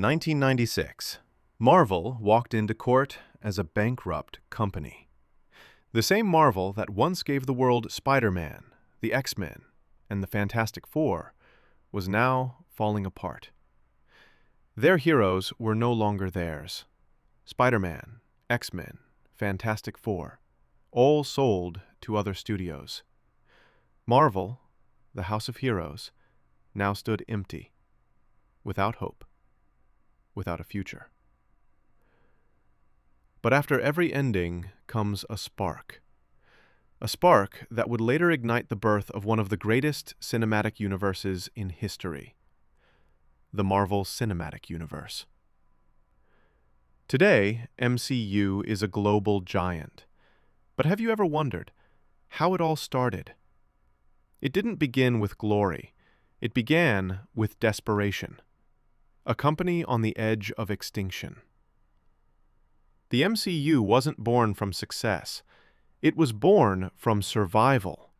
1996, Marvel walked into court as a bankrupt company. The same Marvel that once gave the world Spider-Man, the X-Men, and the Fantastic Four was now falling apart. Their heroes were no longer theirs. Spider-Man, X-Men, Fantastic Four, all sold to other studios. Marvel, the House of Heroes, now stood empty, without hope, without a future. But after every ending comes a spark that would later ignite the birth of one of the greatest cinematic universes in history, the Marvel Cinematic Universe. Today, MCU is a global giant. But have you ever wondered how it all started? It didn't begin with glory. It began with desperation. A company on the edge of extinction. The MCU wasn't born from success. It was born from survival.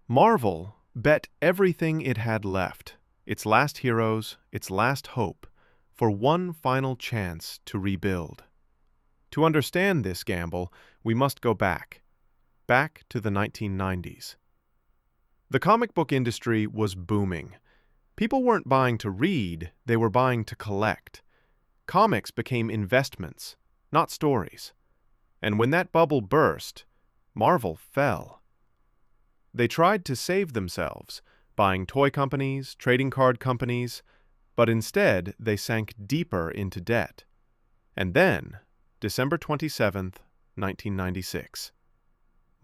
Marvel bet everything it had left, its last heroes, its last hope, for one final chance to rebuild. To understand this gamble, we must go back to the 1990s. The comic book industry was booming. People weren't buying to read, they were buying to collect. Comics became investments, not stories. And when that bubble burst, Marvel fell. They tried to save themselves, buying toy companies, trading card companies, but instead they sank deeper into debt. And then, December 27th, 1996,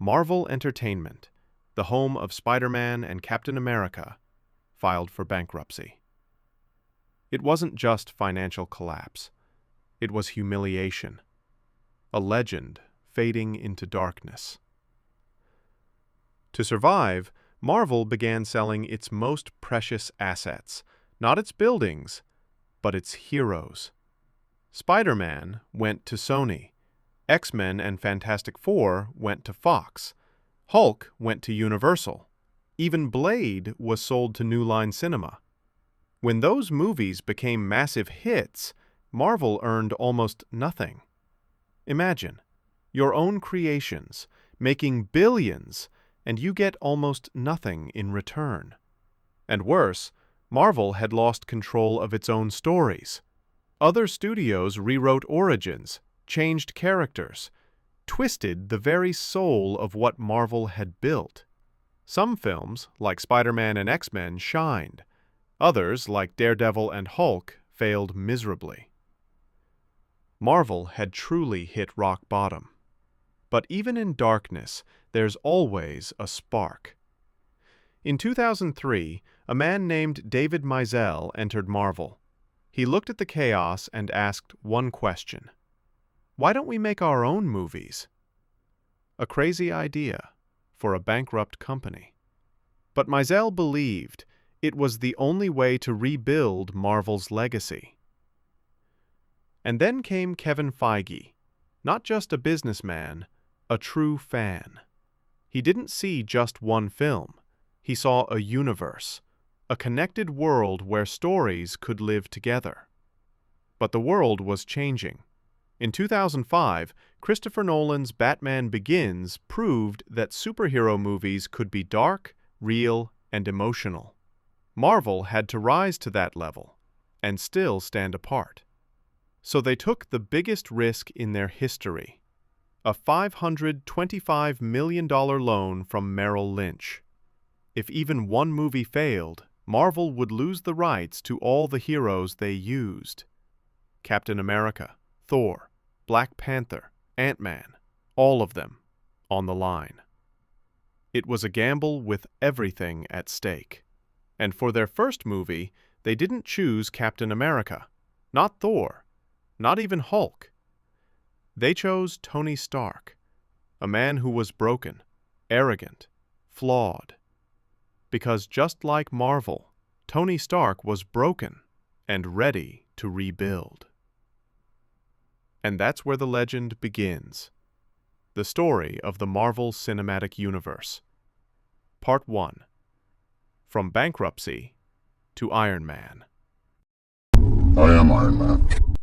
Marvel Entertainment, the home of Spider-Man and Captain America, filed for bankruptcy. It wasn't just financial collapse. It was humiliation. A legend fading into darkness. To survive, Marvel began selling its most precious assets, not its buildings, but its heroes. Spider-Man went to Sony. X-Men and Fantastic Four went to Fox. Hulk went to Universal. Even Blade was sold to New Line Cinema. When those movies became massive hits, Marvel earned almost nothing. Imagine, your own creations, making billions, and you get almost nothing in return. And worse, Marvel had lost control of its own stories. Other studios rewrote origins, changed characters, twisted the very soul of what Marvel had built. Some films, like Spider-Man and X-Men, shined. Others, like Daredevil and Hulk, failed miserably. Marvel had truly hit rock bottom. But even in darkness, there's always a spark. In 2003, a man named David Maisel entered Marvel. He looked at the chaos and asked one question. Why don't we make our own movies? A crazy idea for a bankrupt company. But Maisel believed it was the only way to rebuild Marvel's legacy. And then came Kevin Feige, not just a businessman, a true fan. He didn't see just one film. He saw a universe, a connected world where stories could live together. But the world was changing. In 2005, Christopher Nolan's Batman Begins proved that superhero movies could be dark, real, and emotional. Marvel had to rise to that level and still stand apart. So they took the biggest risk in their history, a $525 million loan from Merrill Lynch. If even one movie failed, Marvel would lose the rights to all the heroes they used. Captain America, Thor, Black Panther, Ant-Man, all of them on the line. It was a gamble with everything at stake. And for their first movie, they didn't choose Captain America, not Thor, not even Hulk. They chose Tony Stark, a man who was broken, arrogant, flawed. Because just like Marvel, Tony Stark was broken and ready to rebuild. And that's where the legend begins. The story of the Marvel Cinematic Universe. Part 1. From Bankruptcy to Iron Man. I am Iron Man.